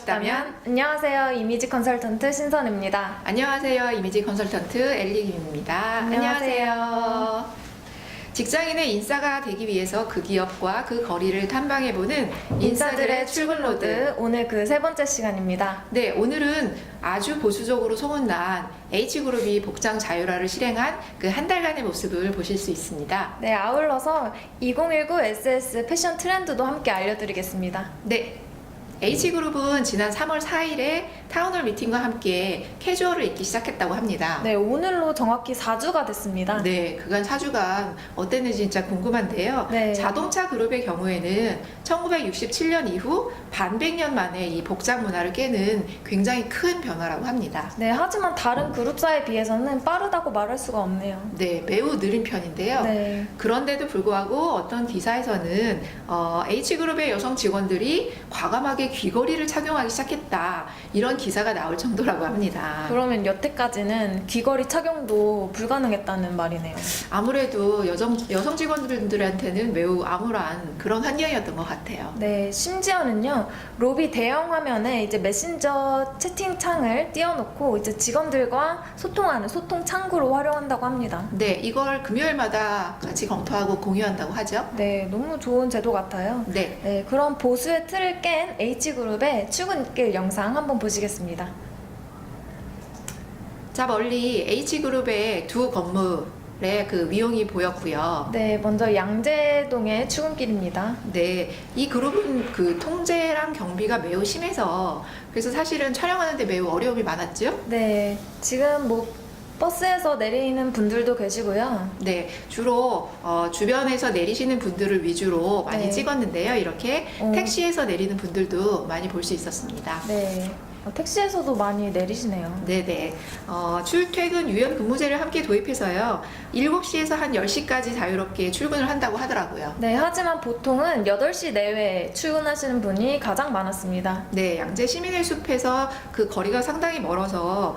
싶다면. 안녕하세요. 이미지 컨설턴트 신선입니다. 안녕하세요. 이미지 컨설턴트 엘리김입니다. 안녕하세요. 직장인의 인싸가 되기 위해서 그 기업과 그 거리를 탐방해보는 인싸들의 출근로드, 오늘 그 세 번째 시간입니다. 네, 오늘은 아주 보수적으로 소문난 H그룹이 복장 자율화를 실행한 그 한 달간의 모습을 보실 수 있습니다. 네, 아울러서 2019 SS 패션 트렌드도 함께 알려드리겠습니다. 네. H그룹은 지난 3월 4일에 타운홀 미팅과 함께 캐주얼을 입기 시작했다고 합니다. 네, 오늘로 정확히 4주가 됐습니다. 네, 그간 4주간 어땠는지 진짜 궁금한데요. 네. 자동차 그룹의 경우에는 1967년 이후 반백년 만에 이 복장 문화를 깨는 굉장히 큰 변화라고 합니다. 네, 하지만 다른 그룹사에 비해서는 빠르다고 말할 수가 없네요. 네, 매우 느린 편인데요. 네. 그런데도 불구하고 어떤 기사에서는 H그룹의 여성 직원들이 과감하게 귀걸이를 착용하기 시작했다, 이런 기사가 나올 정도라고 합니다. 그러면 여태까지는 귀걸이 착용도 불가능했다는 말이네요. 아무래도 여성 직원들한테는 매우 암울한 그런 환경이었던 것 같아요. 네, 심지어는요, 로비 대형 화면에 이제 메신저 채팅창을 띄워놓고 이제 직원들과 소통하는 소통 창구로 활용한다고 합니다. 네, 이걸 금요일마다 같이 검토하고 공유한다고 하죠. 네, 너무 좋은 제도 같아요. 네, 네, 그럼 보수의 틀을 깬 H그룹의 출근길 영상 한번 보시겠습니다. 자, 멀리 H그룹의 두 건물의 그 위용이 보였고요. 네, 먼저 양재동의 출근길입니다. 네, 이 그룹은 그 통제랑 경비가 매우 심해서 그래서 사실은 촬영하는데 매우 어려움이 많았죠. 네, 지금 뭐 버스에서 내리는 분들도 계시고요. 네, 주로 주변에서 내리시는 분들을 위주로 많이 네. 찍었는데요. 이렇게 어. 택시에서 내리는 분들도 많이 볼 수 있었습니다. 네, 택시에서도 많이 내리시네요. 네네. 출퇴근 유연 근무제를 함께 도입해서요, 7시에서 한 10시까지 자유롭게 출근을 한다고 하더라고요. 네, 하지만 보통은 8시 내외에 출근하시는 분이 가장 많았습니다. 네, 양재 시민의 숲에서 그 거리가 상당히 멀어서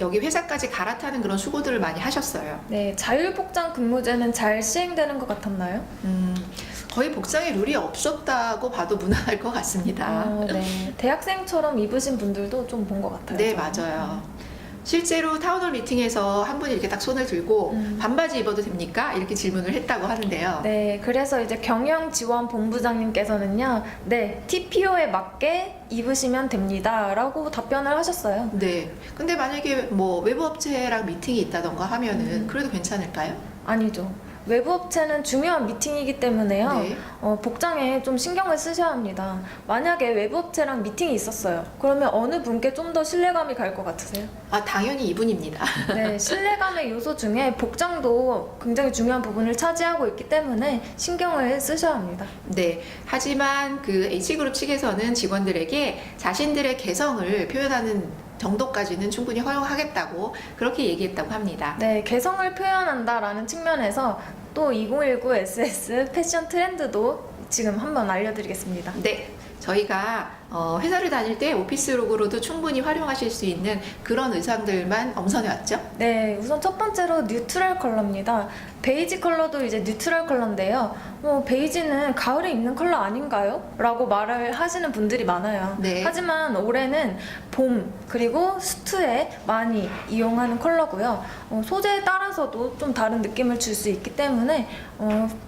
여기 회사까지 갈아타는 그런 수고들을 많이 하셨어요. 네, 자율복장 근무제는 잘 시행되는 것 같았나요? 거의 복장에 룰이 없었다고 봐도 무난할 것 같습니다. 네. 대학생처럼 입으신 분들도 좀 본 것 같아요. 네, 저는. 맞아요. 실제로 타운홀 미팅에서 한 분이 이렇게 딱 손을 들고 반바지 입어도 됩니까? 이렇게 질문을 했다고 하는데요. 네, 그래서 이제 경영지원본부장님께서는요, 네, TPO에 맞게 입으시면 됩니다. 라고 답변을 하셨어요. 네. 근데 만약에 뭐 외부 업체랑 미팅이 있다던가 하면은 그래도 괜찮을까요? 아니죠. 외부 업체는 중요한 미팅이기 때문에요. 네. 복장에 좀 신경을 쓰셔야 합니다. 만약에 외부 업체랑 미팅이 있었어요. 그러면 어느 분께 좀 더 신뢰감이 갈 것 같으세요? 당연히 이분입니다. 네, 신뢰감의 요소 중에 복장도 굉장히 중요한 부분을 차지하고 있기 때문에 신경을 쓰셔야 합니다. 네. 하지만 그 H그룹 측에서는 직원들에게 자신들의 개성을 표현하는 정도까지는 충분히 허용하겠다고 그렇게 얘기했다고 합니다. 네, 개성을 표현한다라는 측면에서 또 2019 SS 패션 트렌드도 지금 한번 알려드리겠습니다. 네. 저희가 회사를 다닐 때 오피스룩으로도 충분히 활용하실 수 있는 그런 의상들만 엄선해왔죠. 네, 우선 첫 번째로 뉴트럴 컬러입니다. 베이지 컬러도 이제 뉴트럴 컬러인데요. 베이지는 가을에 입는 컬러 아닌가요? 라고 말을 하시는 분들이 많아요. 네. 하지만 올해는 봄 그리고 수트에 많이 이용하는 컬러고요. 소재에 따라서도 좀 다른 느낌을 줄 수 있기 때문에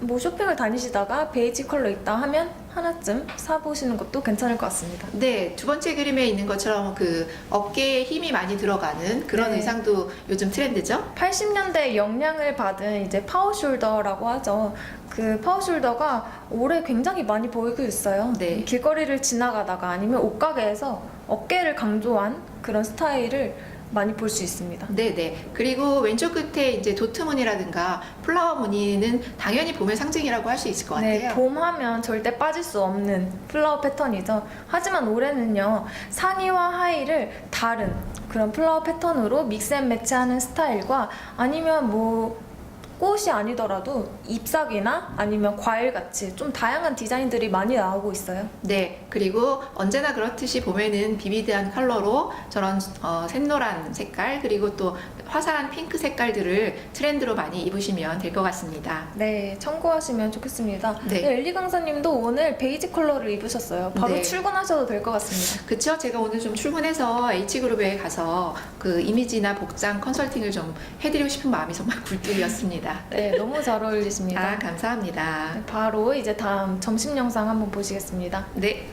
뭐 쇼핑을 다니시다가 베이지 컬러 있다 하면 하나쯤 사보시는 것도 괜찮을 것 같습니다. 네, 두 번째 그림에 있는 것처럼 그 어깨에 힘이 많이 들어가는 그런 네. 의상도 요즘 트렌드죠. 80년대 영향을 받은 이제 파워숄더라고 하죠. 그 파워숄더가 올해 굉장히 많이 보이고 있어요. 네. 길거리를 지나가다가 아니면 옷가게에서 어깨를 강조한 그런 스타일을 많이 볼 수 있습니다. 네네. 그리고 왼쪽 끝에 이제 도트 무늬라든가 플라워 무늬는 당연히 봄의 상징이라고 할 수 있을 것 같아요. 네, 봄 하면 절대 빠질 수 없는 플라워 패턴이죠. 하지만 올해는요, 상의와 하의를 다른 그런 플라워 패턴으로 믹스 앤 매치하는 스타일과 아니면 뭐 꽃이 아니더라도 잎사귀나 아니면 과일같이 좀 다양한 디자인들이 많이 나오고 있어요. 네, 그리고 언제나 그렇듯이 봄에는 비비드한 컬러로 저런 샛노란 색깔 그리고 또 화사한 핑크 색깔들을 트렌드로 많이 입으시면 될 것 같습니다. 네, 참고하시면 좋겠습니다. 네. 네, 엘리 강사님도 오늘 베이지 컬러를 입으셨어요. 바로 네. 출근하셔도 될 것 같습니다. 그쵸? 제가 오늘 좀 출근해서 H그룹에 가서 그 이미지나 복장 컨설팅을 좀 해드리고 싶은 마음이 정말 굴뚝이었습니다. 네, 너무 잘 어울리십니다. 아, 감사합니다. 네, 바로 이제 다음 점심 영상 한번 보시겠습니다. 네.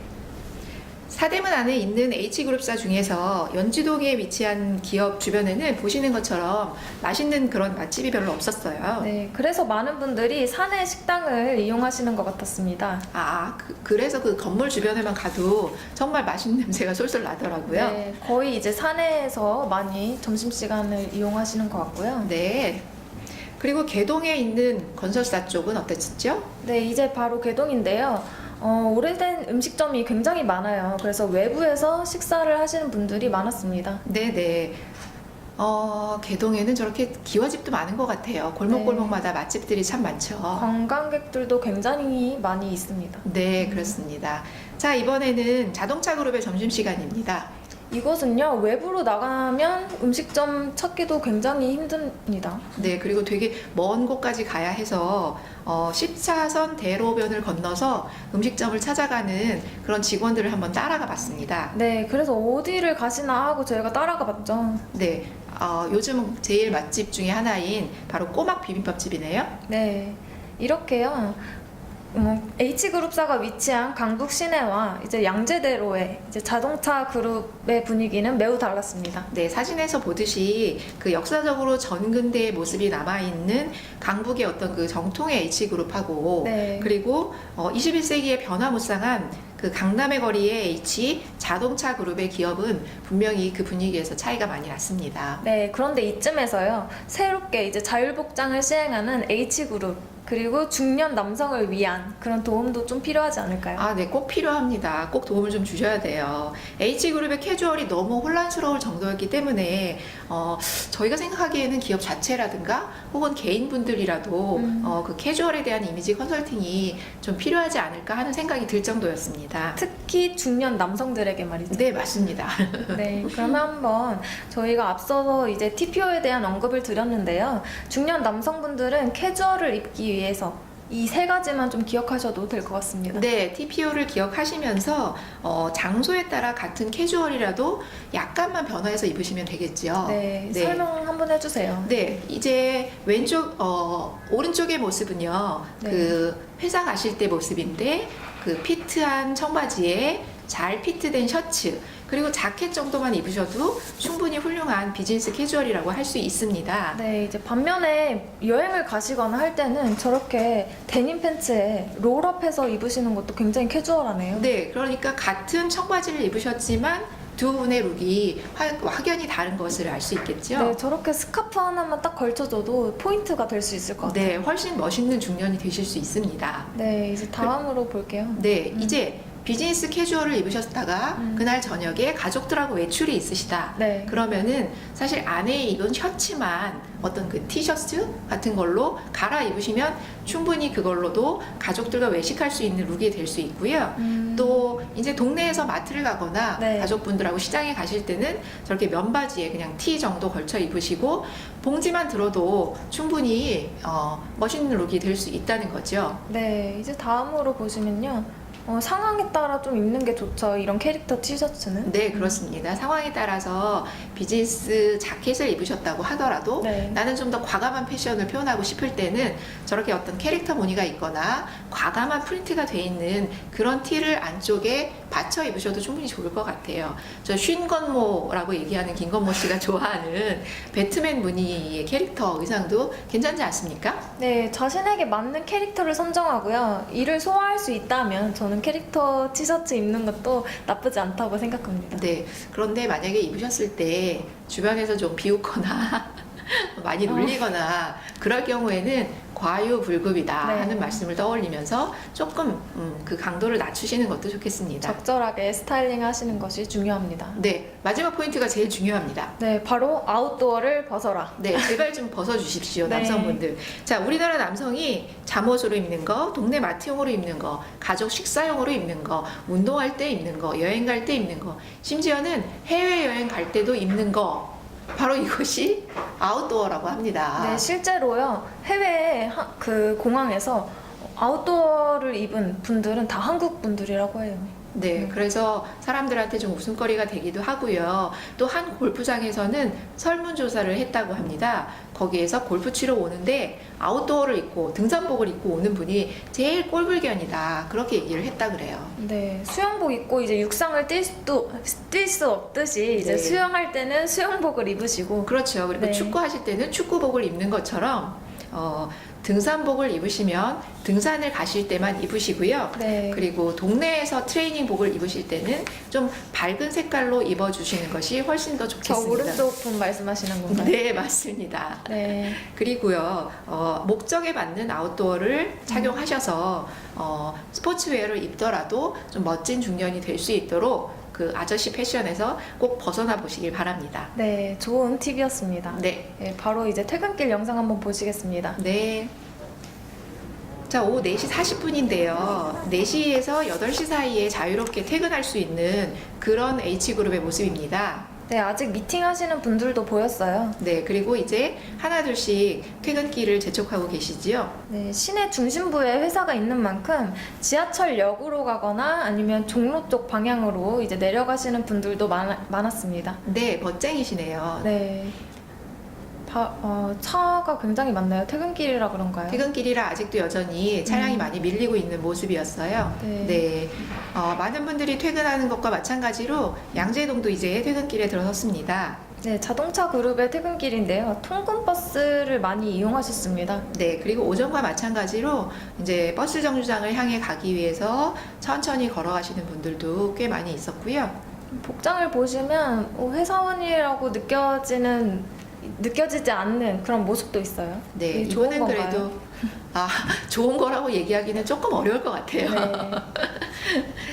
사대문 안에 있는 H그룹사 중에서 연지동에 위치한 기업 주변에는 보시는 것처럼 맛있는 그런 맛집이 별로 없었어요. 네, 그래서 많은 분들이 사내 식당을 이용하시는 것 같았습니다. 그래서 그 건물 주변에만 가도 정말 맛있는 냄새가 솔솔 나더라고요. 네, 거의 이제 사내에서 많이 점심시간을 이용하시는 것 같고요. 네. 그리고 개동에 있는 건설사 쪽은 어땠죠? 네, 이제 바로 개동인데요. 오래된 음식점이 굉장히 많아요. 그래서 외부에서 식사를 하시는 분들이 많았습니다. 네네. 개동에는 저렇게 기와집도 많은 것 같아요. 골목골목마다 맛집들이 참 많죠. 관광객들도 굉장히 많이 있습니다. 네, 그렇습니다. 자, 이번에는 자동차 그룹의 점심시간입니다. 이곳은요, 외부로 나가면 음식점 찾기도 굉장히 힘듭니다. 네, 그리고 되게 먼 곳까지 가야 해서 10차선 대로변을 건너서 음식점을 찾아가는 그런 직원들을 한번 따라가 봤습니다. 네, 그래서 어디를 가시나 하고 저희가 따라가 봤죠. 네, 요즘 제일 맛집 중에 하나인 바로 꼬막 비빔밥집이네요. 네, 이렇게요. H그룹사가 위치한 강북 시내와 이제 양재대로의 이제 자동차 그룹의 분위기는 매우 달랐습니다. 네, 사진에서 보듯이 그 역사적으로 전근대의 모습이 남아있는 강북의 어떤 그 정통의 H그룹하고 네. 그리고 21세기에 변화무쌍한 그 강남의 거리의 H 자동차 그룹의 기업은 분명히 그 분위기에서 차이가 많이 났습니다. 네, 그런데 이쯤에서요, 새롭게 이제 자율복장을 시행하는 H그룹, 그리고 중년 남성을 위한 그런 도움도 좀 필요하지 않을까요? 네, 꼭 필요합니다. 꼭 도움을 좀 주셔야 돼요. H그룹의 캐주얼이 너무 혼란스러울 정도였기 때문에 저희가 생각하기에는 기업 자체라든가 혹은 개인분들이라도 그 캐주얼에 대한 이미지 컨설팅이 좀 필요하지 않을까 하는 생각이 들 정도였습니다. 특히 중년 남성들에게 말이죠. 네, 맞습니다. 네, 그러면 한번 저희가 앞서서 이제 TPO에 대한 언급을 드렸는데요. 중년 남성분들은 캐주얼을 입기 위해서 이 세 가지만 좀 기억하셔도 될 것 같습니다. 네, TPO를 기억하시면서 장소에 따라 같은 캐주얼이라도 약간만 변화해서 입으시면 되겠죠. 네, 네. 설명 한번 해주세요. 네, 이제 오른쪽의 모습은요, 네. 그 회사 가실 때 모습인데, 그 피트한 청바지에 잘 피트된 셔츠, 그리고 자켓 정도만 입으셔도 충분히 훌륭한 비즈니스 캐주얼이라고 할 수 있습니다. 네, 이제 반면에 여행을 가시거나 할 때는 저렇게 데님 팬츠에 롤업해서 입으시는 것도 굉장히 캐주얼하네요. 네, 그러니까 같은 청바지를 입으셨지만 두 분의 룩이 확연히 다른 것을 알 수 있겠죠. 네, 저렇게 스카프 하나만 딱 걸쳐줘도 포인트가 될 수 있을 것 같아요. 네, 훨씬 멋있는 중년이 되실 수 있습니다. 네, 이제 다음으로 볼게요. 네, 이제 비즈니스 캐주얼을 입으셨다가 그날 저녁에 가족들하고 외출이 있으시다. 네. 그러면은 사실 안에 입은 셔츠만 어떤 그 티셔츠 같은 걸로 갈아입으시면 충분히 그걸로도 가족들과 외식할 수 있는 룩이 될 수 있고요. 또 이제 동네에서 마트를 가거나 네. 가족분들하고 시장에 가실 때는 저렇게 면바지에 그냥 티 정도 걸쳐 입으시고 봉지만 들어도 충분히 멋있는 룩이 될 수 있다는 거죠. 네, 이제 다음으로 보시면요. 상황에 따라 좀 입는 게 좋죠. 이런 캐릭터 티셔츠는. 네, 그렇습니다. 상황에 따라서 비즈니스 자켓을 입으셨다고 하더라도 네. 나는 좀 더 과감한 패션을 표현하고 싶을 때는 저렇게 어떤 캐릭터 무늬가 있거나 과감한 프린트가 돼 있는 그런 티를 안쪽에 받쳐 입으셔도 충분히 좋을 것 같아요. 저 쉰건모라고 얘기하는 김건모 씨가 좋아하는 배트맨 무늬의 캐릭터 의상도 괜찮지 않습니까? 네, 자신에게 맞는 캐릭터를 선정하고요. 이를 소화할 수 있다면 저는 캐릭터 티셔츠 입는 것도 나쁘지 않다고 생각합니다. 네. 그런데 만약에 입으셨을 때 주변에서 좀 비웃거나 많이 놀리거나 그럴 경우에는 과유불급이다 네. 하는 말씀을 떠올리면서 조금 그 강도를 낮추시는 것도 좋겠습니다. 적절하게 스타일링 하시는 것이 중요합니다. 네, 마지막 포인트가 제일 중요합니다. 네, 바로 아웃도어를 벗어라. 네, 제발 좀 벗어주십시오, 네. 남성분들. 자, 우리나라 남성이 잠옷으로 입는 거, 동네 마트용으로 입는 거, 가족 식사용으로 입는 거, 운동할 때 입는 거, 여행 갈 때 입는 거, 심지어는 해외여행 갈 때도 입는 거, 바로 이것이 아웃도어라고 합니다. 네, 실제로요. 해외 그 공항에서 아웃도어를 입은 분들은 다 한국 분들이라고 해요. 네, 그래서 사람들한테 좀 웃음거리가 되기도 하고요. 또 한 골프장에서는 설문조사를 했다고 합니다. 거기에서 골프 치러 오는데 아웃도어를 입고 등산복을 입고 오는 분이 제일 꼴불견이다. 그렇게 얘기를 했다 그래요. 네, 수영복 입고 이제 육상을 뛸 수 없듯이 이제 네. 수영할 때는 수영복을 입으시고 그렇죠. 그리고 네. 축구하실 때는 축구복을 입는 것처럼 등산복을 입으시면 등산을 가실 때만 입으시고요. 네. 그리고 동네에서 트레이닝복을 입으실 때는 좀 밝은 색깔로 입어주시는 것이 훨씬 더 저 좋겠습니다. 오른쪽 분 말씀하시는 건가요? 네, 맞습니다. 네. 그리고요, 목적에 맞는 아웃도어를 착용하셔서 스포츠웨어를 입더라도 좀 멋진 중년이 될 수 있도록 그 아저씨 패션에서 꼭 벗어나 보시길 바랍니다. 네, 좋은 팁이었습니다. 네. 네, 바로 이제 퇴근길 영상 한번 보시겠습니다. 네. 자, 오후 4시 40분인데요. 4시에서 8시 사이에 자유롭게 퇴근할 수 있는 그런 H그룹의 모습입니다. 네, 아직 미팅 하시는 분들도 보였어요. 네, 그리고 이제 하나둘씩 퇴근길을 재촉하고 계시지요. 네, 시내 중심부에 회사가 있는 만큼 지하철역으로 가거나 아니면 종로 쪽 방향으로 이제 내려가시는 분들도 많았습니다. 네, 멋쟁이시네요. 네. 차가 굉장히 많나요? 퇴근길이라 그런가요? 퇴근길이라 아직도 여전히 차량이 많이 밀리고 있는 모습이었어요. 네. 네. 많은 분들이 퇴근하는 것과 마찬가지로 양재동도 이제 퇴근길에 들어섰습니다. 네, 자동차 그룹의 퇴근길인데요. 통근 버스를 많이 이용하셨습니다. 네, 그리고 오전과 마찬가지로 이제 버스 정류장을 향해 가기 위해서 천천히 걸어가시는 분들도 꽤 많이 있었고요. 복장을 보시면 회사원이라고 느껴지지 않는 그런 모습도 있어요. 네, 이게 좋은 이거는 건가요? 그래도 좋은 거라고 얘기하기는 조금 어려울 것 같아요. 네.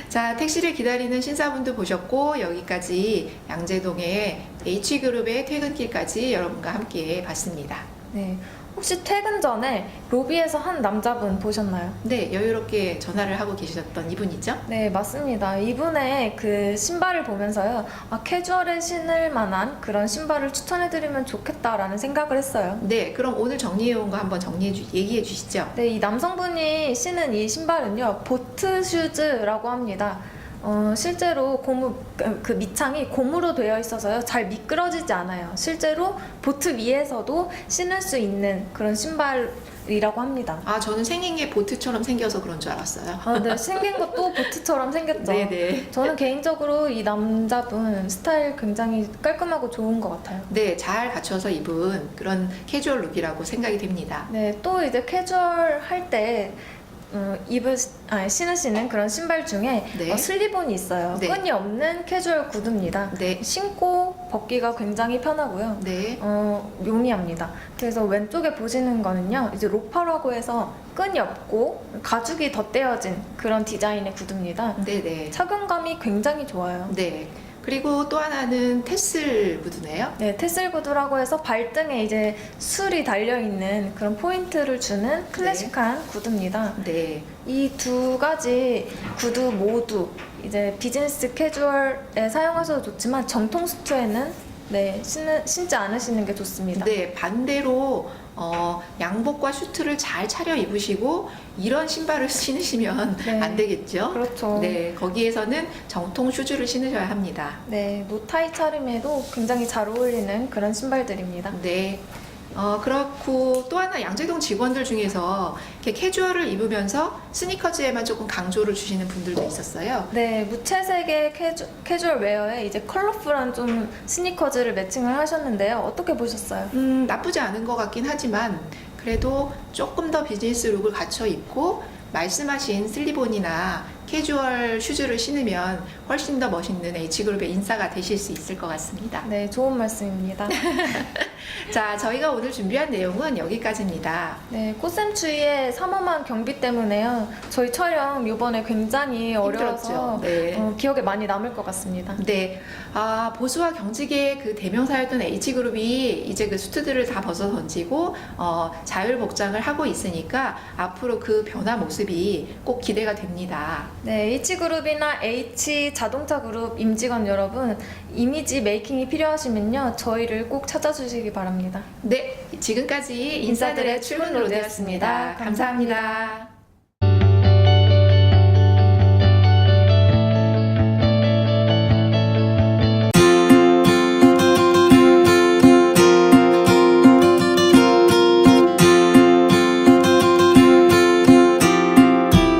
자, 택시를 기다리는 신사분도 보셨고 여기까지 양재동의 H그룹의 퇴근길까지 여러분과 함께 봤습니다. 네. 혹시 퇴근 전에 로비에서 한 남자분 보셨나요? 네, 여유롭게 전화를 하고 계셨던 이분이죠? 네, 맞습니다. 이분의 그 신발을 보면서요. 캐주얼에 신을 만한 그런 신발을 추천해드리면 좋겠다라는 생각을 했어요. 네, 그럼 오늘 정리해온 거 한번 얘기해 주시죠. 네, 이 남성분이 신은 이 신발은요, 보트 슈즈라고 합니다. 실제로 그 밑창이 고무로 되어 있어서요, 잘 미끄러지지 않아요. 실제로 보트 위에서도 신을 수 있는 그런 신발이라고 합니다. 저는 생긴 게 보트처럼 생겨서 그런 줄 알았어요. 네, 생긴 것도 보트처럼 생겼죠. 네네. 저는 개인적으로 이 남자분 스타일 굉장히 깔끔하고 좋은 것 같아요. 네, 잘 갖춰서 입은 그런 캐주얼 룩이라고 생각이 됩니다. 네, 또 이제 캐주얼 할 때 신으시는 그런 신발 중에 네. 슬리본이 있어요. 네. 끈이 없는 캐주얼 구두입니다. 네, 신고 벗기가 굉장히 편하고요. 네, 용이합니다. 그래서 왼쪽에 보시는 거는요, 이제 로파라고 해서 끈이 없고 가죽이 덧대어진 그런 디자인의 구두입니다. 네. 착용감이 굉장히 좋아요. 네. 그리고 또 하나는 테슬 구두네요. 네, 테슬 구두라고 해서 발등에 이제 술이 달려있는 그런 포인트를 주는 클래식한 구두입니다. 네. 이 두 가지 구두 모두 이제 비즈니스 캐주얼에 사용하셔도 좋지만 정통 수트에는 신지 않으시는 게 좋습니다. 네, 반대로 양복과 슈트를 잘 차려 입으시고 이런 신발을 신으시면 네. 안 되겠죠? 그렇죠. 네, 거기에서는 정통 슈즈를 신으셔야 합니다. 네, 노타이 차림에도 굉장히 잘 어울리는 그런 신발들입니다. 네. 그렇고 또 하나 양재동 직원들 중에서 이렇게 캐주얼을 입으면서 스니커즈에만 조금 강조를 주시는 분들도 있었어요. 네, 무채색의 캐주얼 웨어에 이제 컬러풀한 좀 스니커즈를 매칭을 하셨는데요. 어떻게 보셨어요? 나쁘지 않은 것 같긴 하지만 그래도 조금 더 비즈니스 룩을 갖춰 입고 말씀하신 슬리본이나 캐주얼 슈즈를 신으면 훨씬 더 멋있는 H그룹의 인싸가 되실 수 있을 것 같습니다. 네, 좋은 말씀입니다. 자, 저희가 오늘 준비한 내용은 여기까지입니다. 네, 꽃샘추위의 삼엄한 경비 때문에요. 저희 촬영 이번에 굉장히 어려워서 힘들었죠. 네. 기억에 많이 남을 것 같습니다. 네, 보수와 경직의 그 대명사였던 H그룹이 이제 그 수트들을 다 벗어 던지고 자율 복장을 하고 있으니까 앞으로 그 변화 모습이 꼭 기대가 됩니다. 네, H그룹이나 H자동차 그룹 임직원 여러분, 이미지 메이킹이 필요하시면요, 저희를 꼭 찾아주시기 바랍니다. 네, 지금까지 인사들의 출근 로드였습니다. 감사합니다.